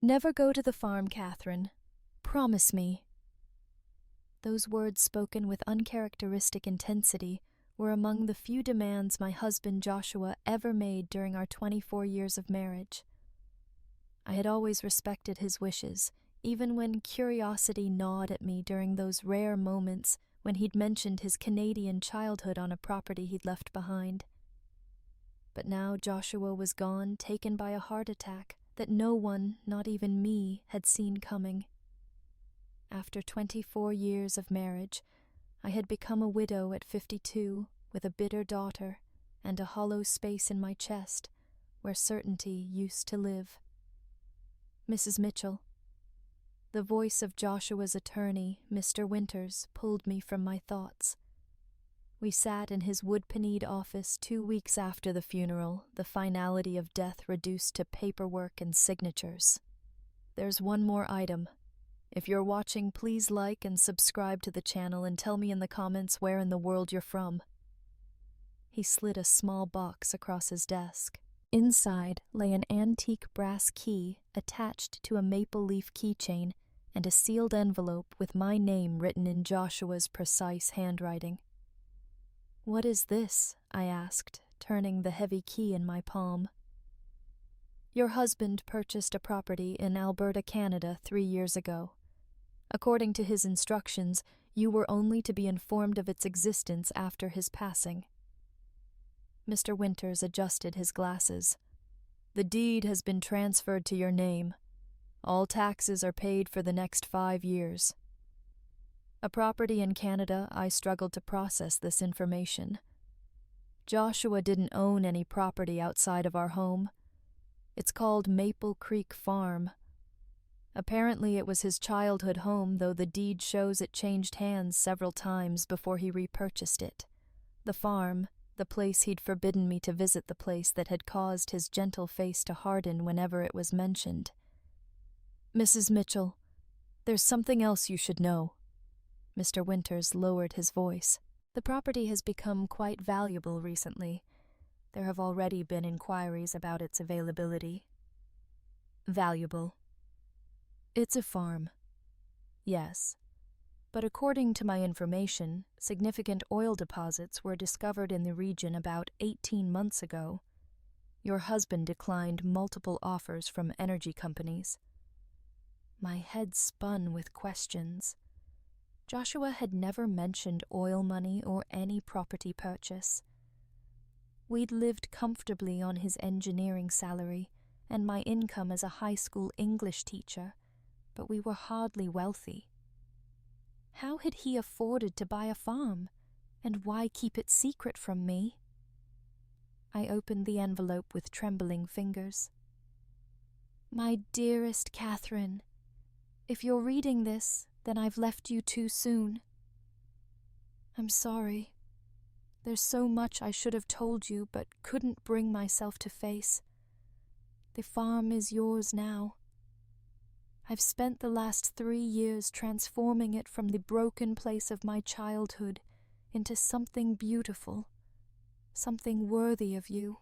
Never go to the farm, Catherine. Promise me. Those words, spoken with uncharacteristic intensity, were among the few demands my husband Joshua ever made during our 24 years of marriage. I had always respected his wishes, even when curiosity gnawed at me during those rare moments when he'd mentioned his Canadian childhood on a property he'd left behind. But now Joshua was gone, taken by a heart attack that no one, not even me, had seen coming. After 24 years of marriage, I had become a widow at 52, with a bitter daughter and a hollow space in my chest where certainty used to live. Mrs. Mitchell. The voice of Joshua's attorney, Mr. Winters, pulled me from my thoughts. We sat in his wood-paneled office 2 weeks after the funeral, the finality of death reduced to paperwork and signatures. There's one more item. If you're watching, please like and subscribe to the channel and tell me in the comments where in the world you're from. He slid a small box across his desk. Inside lay an antique brass key attached to a maple leaf keychain and a sealed envelope with my name written in Joshua's precise handwriting. "What is this?" I asked, turning the heavy key in my palm. "Your husband purchased a property in Alberta, Canada 3 years ago. According to his instructions, you were only to be informed of its existence after his passing." Mr. Winters adjusted his glasses. "The deed has been transferred to your name. All taxes are paid for the next 5 years. A property in Canada, I struggled to process this information. Joshua didn't own any property outside of our home. It's called Maple Creek Farm. Apparently it was his childhood home, though the deed shows it changed hands several times before he repurchased it. The farm, the place he'd forbidden me to visit, the place that had caused his gentle face to harden whenever it was mentioned. Mrs. Mitchell, there's something else you should know." Mr. Winters lowered his voice. "The property has become quite valuable recently. There have already been inquiries about its availability." "Valuable?" "It's a farm." "Yes. But according to my information, significant oil deposits were discovered in the region about 18 months ago. Your husband declined multiple offers from energy companies." My head spun with questions. Joshua had never mentioned oil money or any property purchase. We'd lived comfortably on his engineering salary and my income as a high school English teacher, but we were hardly wealthy. How had he afforded to buy a farm, and why keep it secret from me? I opened the envelope with trembling fingers. "My dearest Catherine, if you're reading this, then I've left you too soon. I'm sorry. There's so much I should have told you, but couldn't bring myself to face. The farm is yours now. I've spent the last 3 years transforming it from the broken place of my childhood into something beautiful, something worthy of you.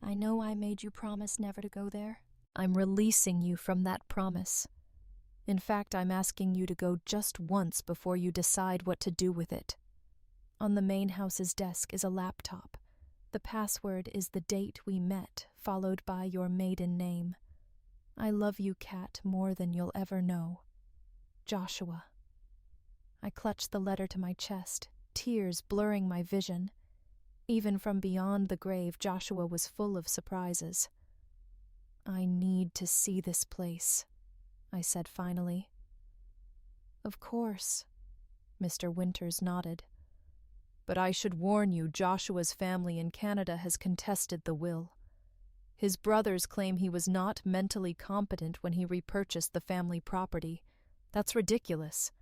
I know I made you promise never to go there. I'm releasing you from that promise. In fact, I'm asking you to go just once before you decide what to do with it. On the main house's desk is a laptop. The password is the date we met, followed by your maiden name. I love you, Kat, more than you'll ever know. Joshua." I clutched the letter to my chest, tears blurring my vision. Even from beyond the grave, Joshua was full of surprises. "I need to see this place," I said finally. "Of course," Mr. Winters nodded. "But I should warn you, Joshua's family in Canada has contested the will. His brothers claim he was not mentally competent when he repurchased the family property. That's ridiculous.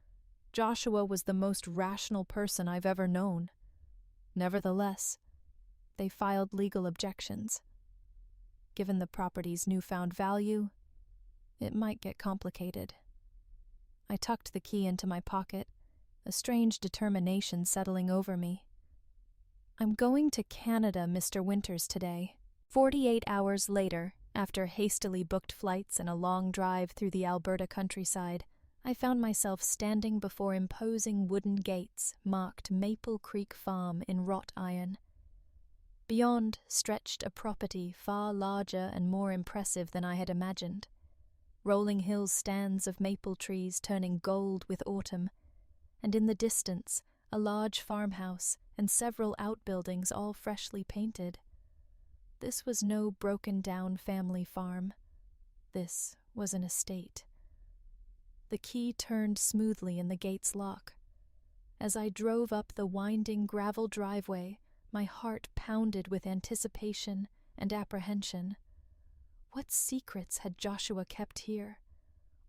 Joshua was the most rational person I've ever known. Nevertheless, they filed legal objections. Given the property's newfound value, it might get complicated." I tucked the key into my pocket, a strange determination settling over me. "I'm going to Canada, Mr. Winters, today." 48 hours later, After hastily booked flights and a long drive through the Alberta countryside, I found myself standing before imposing wooden gates marked Maple Creek Farm in wrought iron. Beyond stretched a property far larger and more impressive than I had imagined. Rolling hills stands of maple trees turning gold with autumn, and in the distance a large farmhouse and several outbuildings all freshly painted. This was no broken-down family farm. This was an estate. The key turned smoothly in the gate's lock. As I drove up the winding gravel driveway, my heart pounded with anticipation and apprehension. What secrets had Joshua kept here?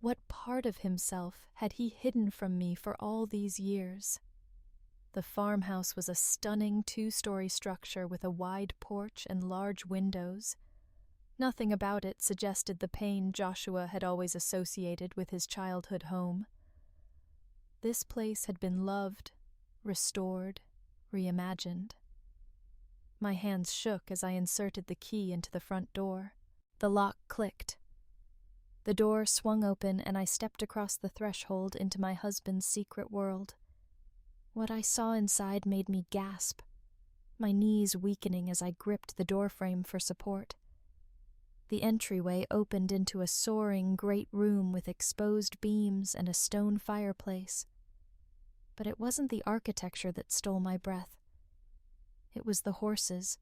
What part of himself had he hidden from me for all these years? The farmhouse was a stunning 2-story structure with a wide porch and large windows. Nothing about it suggested the pain Joshua had always associated with his childhood home. This place had been loved, restored, reimagined. My hands shook as I inserted the key into the front door. The lock clicked. The door swung open and I stepped across the threshold into my husband's secret world. What I saw inside made me gasp, my knees weakening as I gripped the doorframe for support. The entryway opened into a soaring great room with exposed beams and a stone fireplace. But it wasn't the architecture that stole my breath. It was the horses,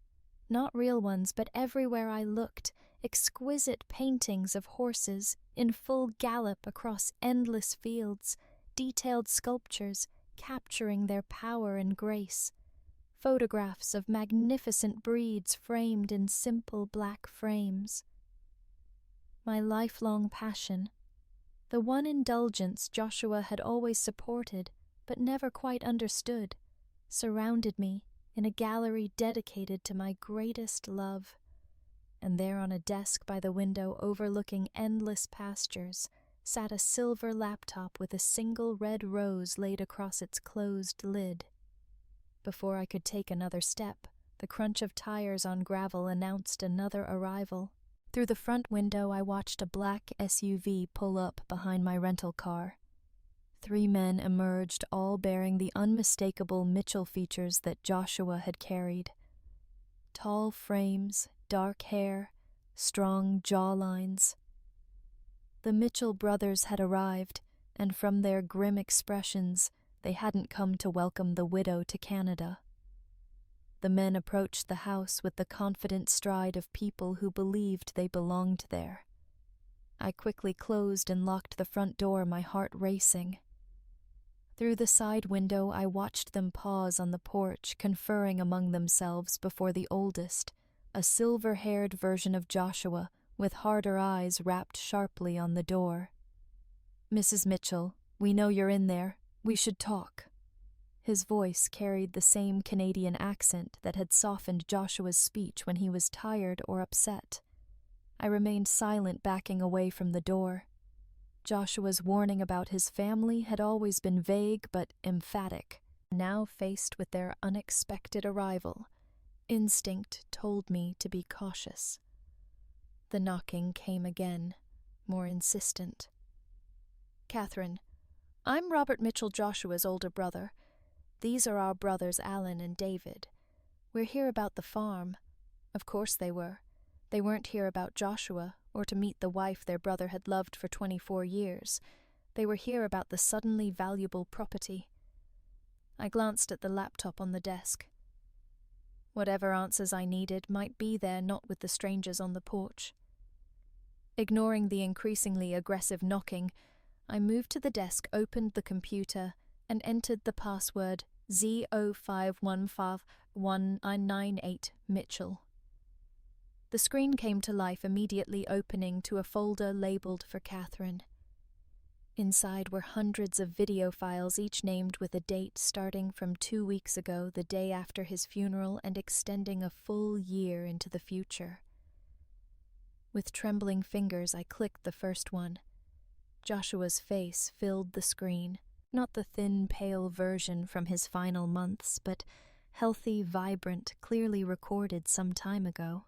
not real ones, but everywhere I looked, exquisite paintings of horses in full gallop across endless fields, detailed sculptures capturing their power and grace, photographs of magnificent breeds framed in simple black frames. My lifelong passion, the one indulgence Joshua had always supported but never quite understood, surrounded me in a gallery dedicated to my greatest love. And there on a desk by the window overlooking endless pastures sat a silver laptop with a single red rose laid across its closed lid. Before I could take another step, the crunch of tires on gravel announced another arrival. Through the front window I watched a black SUV pull up behind my rental car. 3 men emerged, all bearing the unmistakable Mitchell features that Joshua had carried. Tall frames, dark hair, strong jawlines. The Mitchell brothers had arrived, and from their grim expressions, they hadn't come to welcome the widow to Canada. The men approached the house with the confident stride of people who believed they belonged there. I quickly closed and locked the front door, my heart racing. Through the side window I watched them pause on the porch, conferring among themselves before the oldest, a silver-haired version of Joshua, with harder eyes wrapped sharply on the door. "Mrs. Mitchell, we know you're in there. We should talk." His voice carried the same Canadian accent that had softened Joshua's speech when he was tired or upset. I remained silent, backing away from the door. Joshua's warning about his family had always been vague but emphatic. Now faced with their unexpected arrival, instinct told me to be cautious. The knocking came again, more insistent. "Catherine, I'm Robert Mitchell Joshua's older brother. These are our brothers Alan and David. We're here about the farm." Of course they were. They weren't here about Joshua, or to meet the wife their brother had loved for 24 years. They were here about the suddenly valuable property. I glanced at the laptop on the desk. Whatever answers I needed might be there, not with the strangers on the porch. Ignoring the increasingly aggressive knocking, I moved to the desk, opened the computer, and entered the password Z05151998 Mitchell. The screen came to life, immediately opening to a folder labeled for Catherine. Inside were hundreds of video files, each named with a date starting from 2 weeks ago, the day after his funeral, and extending a full year into the future. With trembling fingers, I clicked the first one. Joshua's face filled the screen, not the thin, pale version from his final months, but healthy, vibrant, clearly recorded some time ago.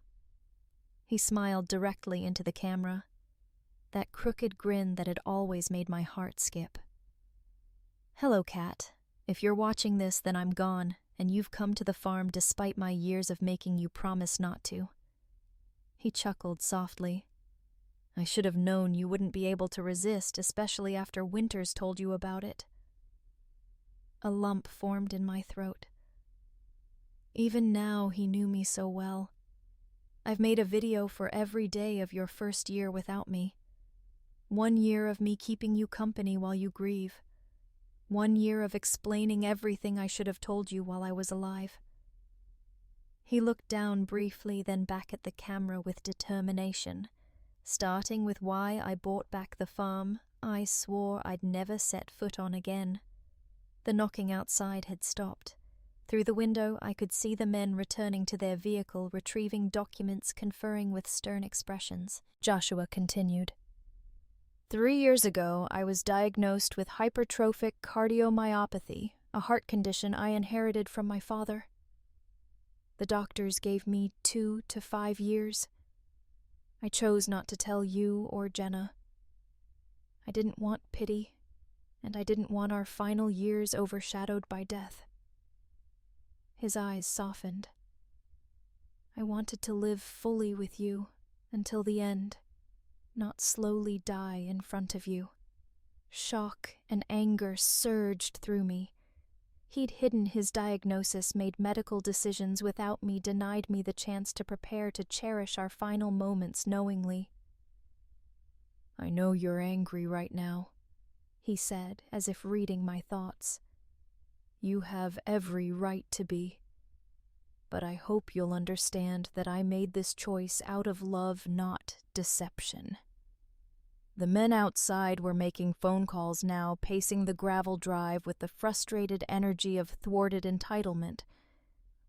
He smiled directly into the camera, that crooked grin that had always made my heart skip. "Hello, Cat. If you're watching this, then I'm gone, and you've come to the farm despite my years of making you promise not to." He chuckled softly. "I should have known you wouldn't be able to resist, especially after Winters told you about it." A lump formed in my throat. Even now, he knew me so well. I've made a video for every day of your first year without me. 1 year of me keeping you company while you grieve. 1 year of explaining everything I should have told you while I was alive. He looked down briefly, then back at the camera with determination. Starting with why I bought back the farm, I swore I'd never set foot on again. The knocking outside had stopped. Through the window, I could see the men returning to their vehicle, retrieving documents, conferring with stern expressions. Joshua continued. 3 years ago, I was diagnosed with hypertrophic cardiomyopathy, a heart condition I inherited from my father. The doctors gave me 2 to 5 years. I chose not to tell you or Jenna. I didn't want pity, and I didn't want our final years overshadowed by death. His eyes softened. I wanted to live fully with you until the end, not slowly die in front of you. Shock and anger surged through me. He'd hidden his diagnosis, made medical decisions without me, denied me the chance to prepare to cherish our final moments knowingly. "I know you're angry right now," he said, as if reading my thoughts. "You have every right to be. But I hope you'll understand that I made this choice out of love, not deception." The men outside were making phone calls now, pacing the gravel drive with the frustrated energy of thwarted entitlement.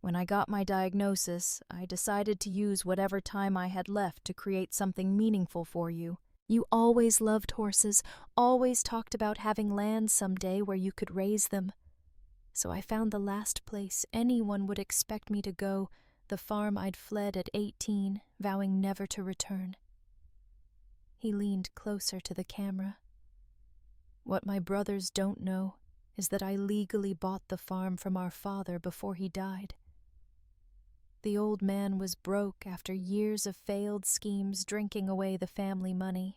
When I got my diagnosis, I decided to use whatever time I had left to create something meaningful for you. You always loved horses, always talked about having land someday where you could raise them. So I found the last place anyone would expect me to go, the farm I'd fled at 18, vowing never to return. He leaned closer to the camera. "What my brothers don't know is that I legally bought the farm from our father before he died. The old man was broke after years of failed schemes drinking away the family money.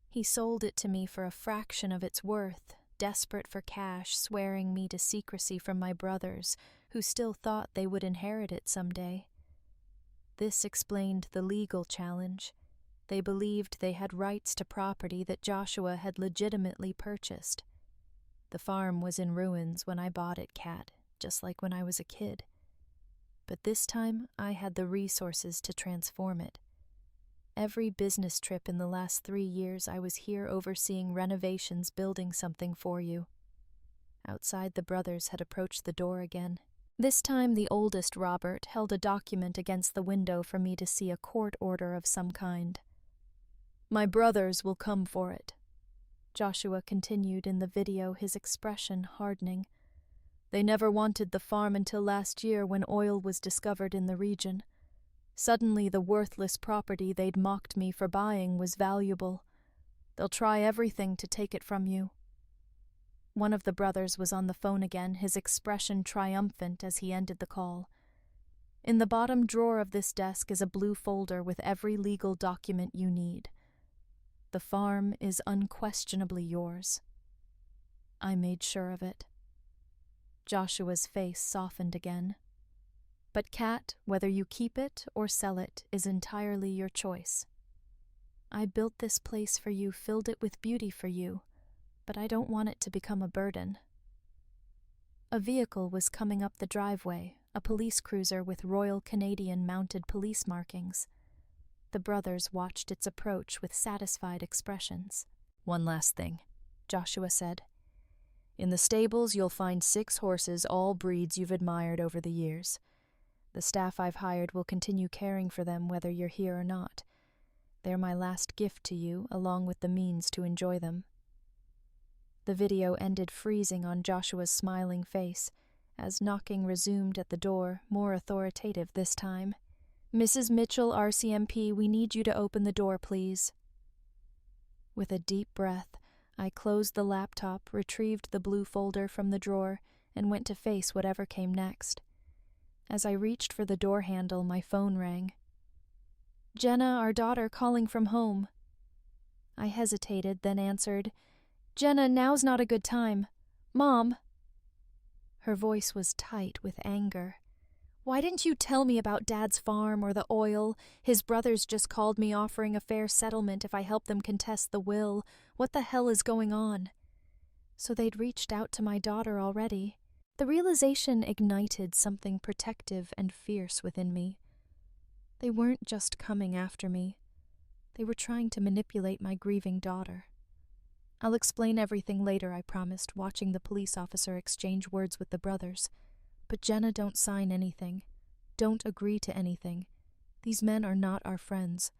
He sold it to me for a fraction of its worth, desperate for cash, swearing me to secrecy from my brothers, who still thought they would inherit it someday. This explained the legal challenge. They believed they had rights to property that Joshua had legitimately purchased. The farm was in ruins when I bought it, Cat, just like when I was a kid. But this time I had the resources to transform it. Every business trip in the last 3 years I was here overseeing renovations, building something for you." Outside, the brothers had approached the door again. This time the oldest, Robert, held a document against the window for me to see, a court order of some kind. "My brothers will come for it," Joshua continued in the video, his expression hardening. "They never wanted the farm until last year when oil was discovered in the region. Suddenly the worthless property they'd mocked me for buying was valuable. They'll try everything to take it from you." One of the brothers was on the phone again, his expression triumphant as he ended the call. "In the bottom drawer of this desk is a blue folder with every legal document you need. The farm is unquestionably yours. I made sure of it." Joshua's face softened again. "But Cat, whether you keep it or sell it is entirely your choice. I built this place for you, filled it with beauty for you, but I don't want it to become a burden." A vehicle was coming up the driveway, a police cruiser with Royal Canadian mounted police markings. The brothers watched its approach with satisfied expressions. "One last thing," Joshua said. "In the stables you'll find 6 horses, all breeds you've admired over the years. The staff I've hired will continue caring for them whether you're here or not. They're my last gift to you, along with the means to enjoy them." The video ended freezing on Joshua's smiling face, as knocking resumed at the door, more authoritative this time. Mrs. Mitchell, RCMP, we need you to open the door, please. With a deep breath, I closed the laptop, retrieved the blue folder from the drawer, and went to face whatever came next. As I reached for the door handle, my phone rang. Jenna, our daughter, calling from home. I hesitated, then answered, Jenna, now's not a good time. Mom. Her voice was tight with anger. Why didn't you tell me about Dad's farm or the oil? His brothers just called me offering a fair settlement if I help them contest the will. What the hell is going on? So they'd reached out to my daughter already. The realization ignited something protective and fierce within me. They weren't just coming after me. They were trying to manipulate my grieving daughter. I'll explain everything later, I promised, watching the police officer exchange words with the brothers. But Jenna, don't sign anything. Don't agree to anything. These men are not our friends.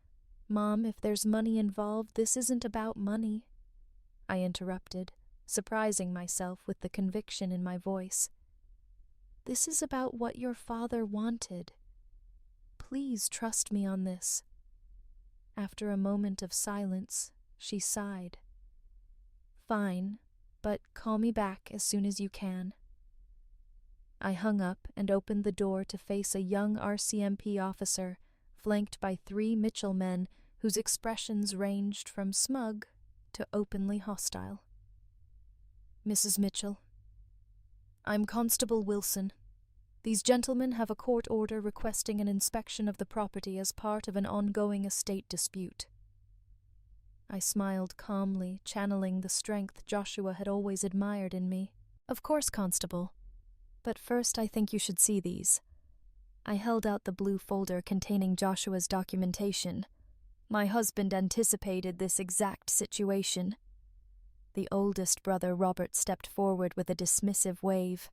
Mom, if there's money involved, this isn't about money. I interrupted, surprising myself with the conviction in my voice. This is about what your father wanted. Please trust me on this. After a moment of silence, she sighed. Fine, but call me back as soon as you can. I hung up and opened the door to face a young RCMP officer, flanked by 3 Mitchell men whose expressions ranged from smug to openly hostile. Mrs. Mitchell. I'm Constable Wilson. These gentlemen have a court order requesting an inspection of the property as part of an ongoing estate dispute. I smiled calmly, channeling the strength Joshua had always admired in me. Of course, Constable. But first I think you should see these. I held out the blue folder containing Joshua's documentation. My husband anticipated this exact situation. The oldest brother, Robert, stepped forward with a dismissive wave.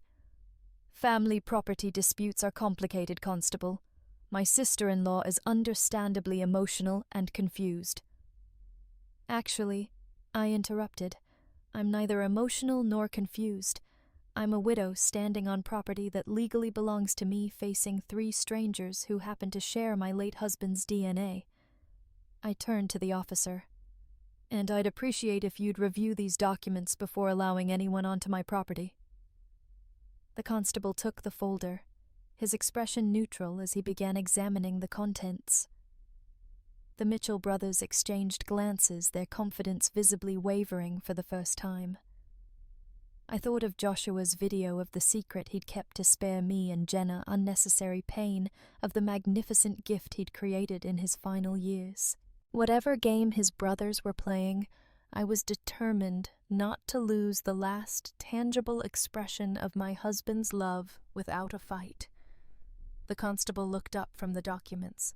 Family property disputes are complicated, Constable. My sister-in-law is understandably emotional and confused. Actually, I interrupted. I'm neither emotional nor confused. I'm a widow standing on property that legally belongs to me, facing 3 strangers who happen to share my late husband's DNA. I turned to the officer. And I'd appreciate if you'd review these documents before allowing anyone onto my property. The constable took the folder, his expression neutral as he began examining the contents. The Mitchell brothers exchanged glances, their confidence visibly wavering for the first time. I thought of Joshua's video of the secret he'd kept to spare me and Jenna unnecessary pain, of the magnificent gift he'd created in his final years. Whatever game his brothers were playing, I was determined not to lose the last tangible expression of my husband's love without a fight. The constable looked up from the documents.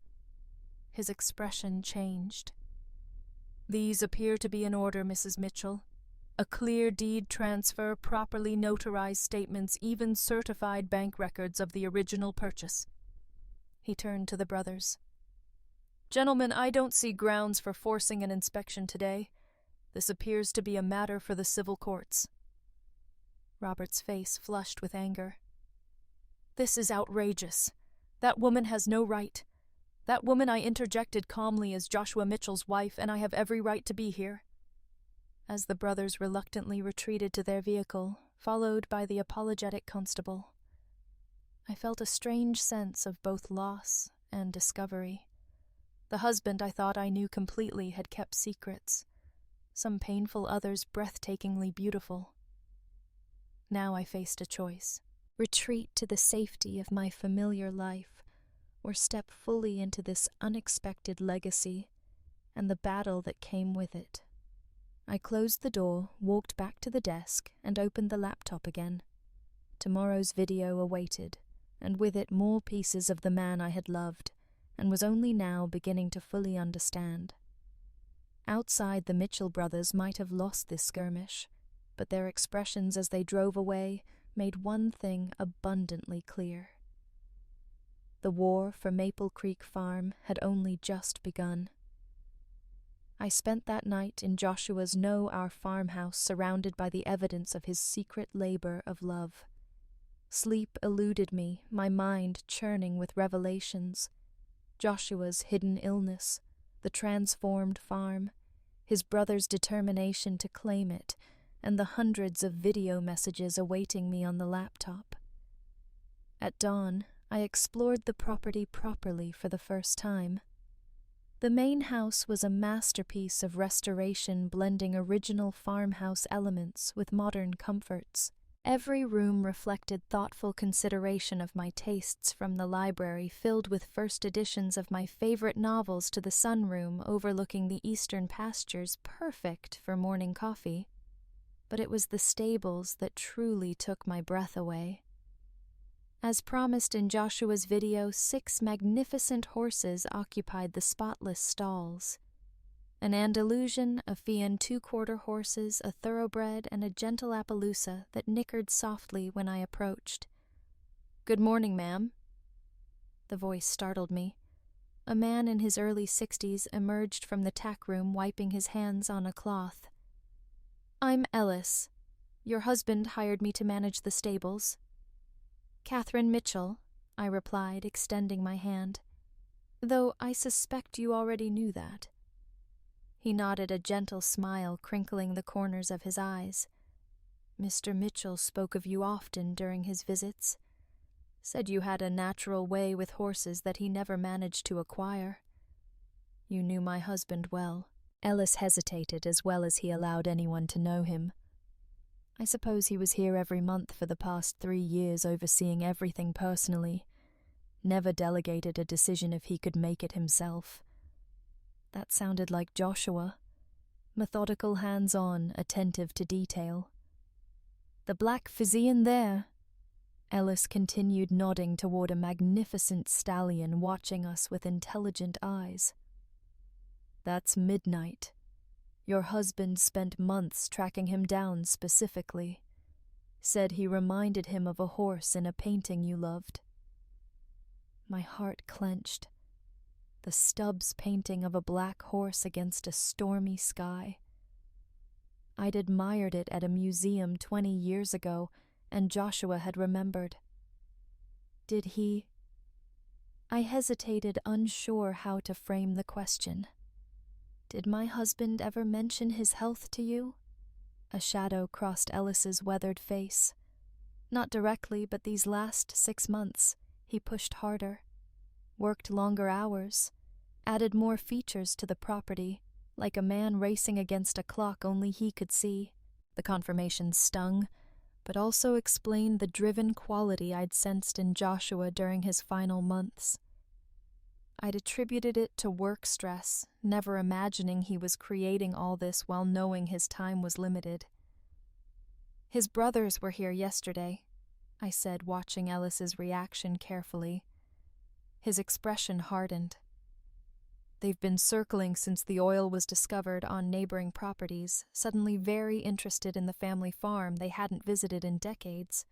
His expression changed. These appear to be in order, Mrs. Mitchell. A clear deed transfer, properly notarized statements, even certified bank records of the original purchase. He turned to the brothers. Gentlemen, I don't see grounds for forcing an inspection today. This appears to be a matter for the civil courts. Robert's face flushed with anger. This is outrageous. That woman has no right. That woman I interjected calmly as Joshua Mitchell's wife, and I have every right to be here. As the brothers reluctantly retreated to their vehicle, followed by the apologetic constable, I felt a strange sense of both loss and discovery. The husband I thought I knew completely had kept secrets, some painful, others breathtakingly beautiful. Now I faced a choice: retreat to the safety of my familiar life, or step fully into this unexpected legacy and the battle that came with it. I closed the door, walked back to the desk, and opened the laptop again. Tomorrow's video awaited, and with it more pieces of the man I had loved, and was only now beginning to fully understand. Outside, the Mitchell brothers might have lost this skirmish, but their expressions as they drove away made one thing abundantly clear. The war for Maple Creek Farm had only just begun. I spent that night in Joshua's Our farmhouse, surrounded by the evidence of his secret labor of love. Sleep eluded me, my mind churning with revelations. Joshua's hidden illness, the transformed farm, his brother's determination to claim it, and the hundreds of video messages awaiting me on the laptop. At dawn, I explored the property properly for the first time. The main house was a masterpiece of restoration, blending original farmhouse elements with modern comforts. Every room reflected thoughtful consideration of my tastes, from the library filled with first editions of my favorite novels to the sunroom overlooking the eastern pastures, perfect for morning coffee. But it was the stables that truly took my breath away. As promised in Joshua's video, 6 magnificent horses occupied the spotless stalls. An Andalusian, a Fian 2/4 horses, a thoroughbred, and a gentle Appaloosa that nickered softly when I approached. "Good morning, ma'am." The voice startled me. A man in his early 60s emerged from the tack room, wiping his hands on a cloth. "I'm Ellis. Your husband hired me to manage the stables." "Catherine Mitchell," I replied, extending my hand. "Though I suspect you already knew that." He nodded, a gentle smile crinkling the corners of his eyes. "Mr. Mitchell spoke of you often during his visits. Said you had a natural way with horses that he never managed to acquire. You knew my husband well." Ellis hesitated, as well as he allowed anyone to know him. "I suppose he was here every month for the past 3 years, overseeing everything personally. Never delegated a decision if he could make it himself." That sounded like Joshua. Methodical, hands-on, attentive to detail. "The black Fijian there," Ellis continued, nodding toward a magnificent stallion watching us with intelligent eyes. "That's Midnight. Your husband spent months tracking him down specifically. Said he reminded him of a horse in a painting you loved." My heart clenched. The Stubbs painting of a black horse against a stormy sky. I'd admired it at a museum 20 years ago, and Joshua had remembered. Did he? I hesitated, unsure how to frame the question. "Did my husband ever mention his health to you?" A shadow crossed Ellis's weathered face. "Not directly, but these last 6 months, he pushed harder. Worked longer hours. Added more features to the property, like a man racing against a clock only he could see." The confirmation stung, but also explained the driven quality I'd sensed in Joshua during his final months. I'd attributed it to work stress, never imagining he was creating all this while knowing his time was limited. "His brothers were here yesterday," I said, watching Ellis's reaction carefully. His expression hardened. "They've been circling since the oil was discovered on neighboring properties, suddenly very interested in the family farm they hadn't visited in decades."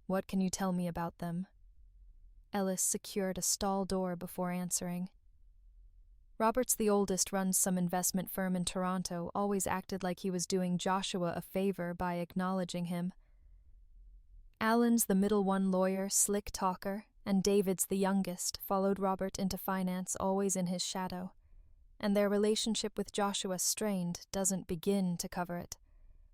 "What can you tell me about them?" Ellis secured a stall door before answering. "Robert's the oldest, runs some investment firm in Toronto, always acted like he was doing Joshua a favor by acknowledging him. Alan's the middle one, lawyer, slick talker, and David's the youngest, followed Robert into finance, always in his shadow. And their relationship with Joshua strained, doesn't begin to cover it.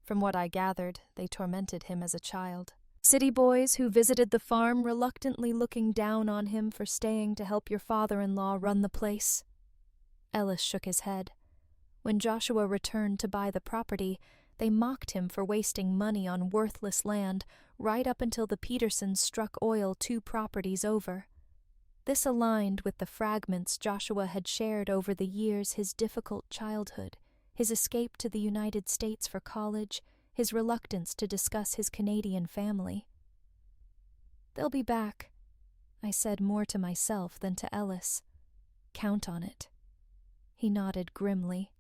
From what I gathered, they tormented him as a child. City boys who visited the farm, reluctantly looking down on him for staying to help your father-in-law run the place." Ellis shook his head. When Joshua returned to buy the property, they mocked him for wasting money on worthless land, right up until the Petersons struck oil 2 properties over. This aligned with the fragments Joshua had shared over the years: his difficult childhood, his escape to the United States for college, his reluctance to discuss his Canadian family. "They'll be back," I said, more to myself than to Ellis. "Count on it." He nodded grimly.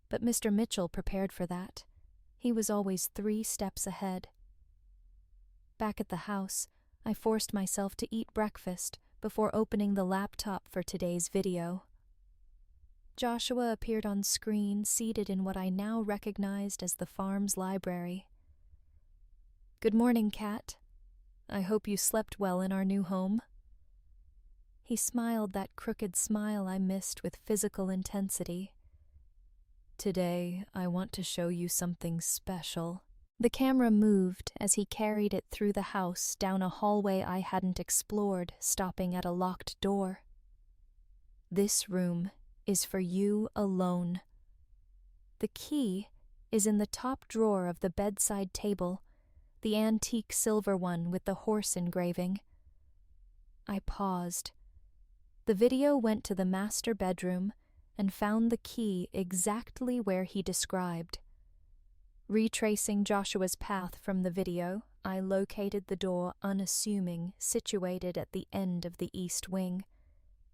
But Mr. Mitchell prepared for that. He was always 3 steps ahead. Back at the house, I forced myself to eat breakfast before opening the laptop for today's video. Joshua appeared on screen, seated in what I now recognized as the farm's library. "Good morning, Kat. I hope you slept well in our new home." He smiled that crooked smile I missed with physical intensity. "Today, I want to show you something special." The camera moved as he carried it through the house down a hallway I hadn't explored, stopping at a locked door. "This room is for you alone. The key is in the top drawer of the bedside table, the antique silver one with the horse engraving." I paused. The video went to the master bedroom and found the key exactly where he described. Retracing Joshua's path from the video, I located the door unassuming, situated at the end of the east wing.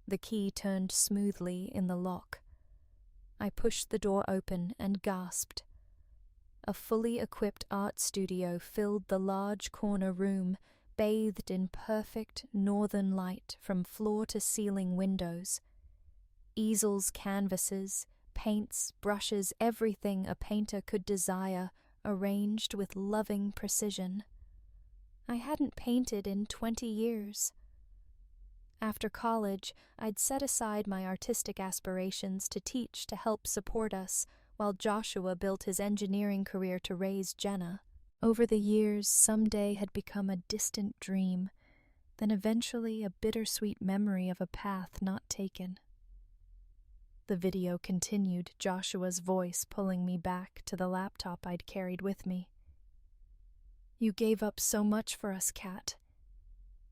The key turned smoothly in the lock. I pushed the door open and gasped. A fully equipped art studio filled the large corner room, bathed in perfect northern light from floor to ceiling windows. Easels, canvases, paints, brushes, everything a painter could desire, arranged with loving precision. I hadn't painted in 20 years. After college, I'd set aside my artistic aspirations to teach to help support us, while Joshua built his engineering career to raise Jenna. Over the years, someday had become a distant dream, then eventually a bittersweet memory of a path not taken. The video continued, Joshua's voice pulling me back to the laptop I'd carried with me. "You gave up so much for us, Kat.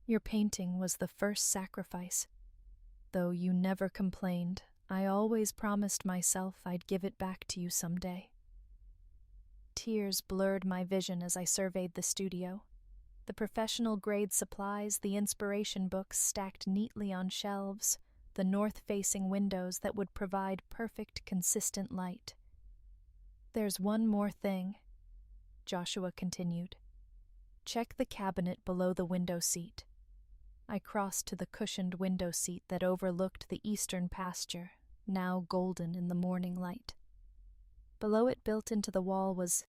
Your painting was the first sacrifice. Though you never complained, I always promised myself I'd give it back to you someday." Tears blurred my vision as I surveyed the studio. The professional-grade supplies, the inspiration books stacked neatly on shelves, the north-facing windows that would provide perfect, consistent light. "There's one more thing," Joshua continued. "Check the cabinet below the window seat." I crossed to the cushioned window seat that overlooked the eastern pasture, now golden in the morning light. Below it, built into the wall, was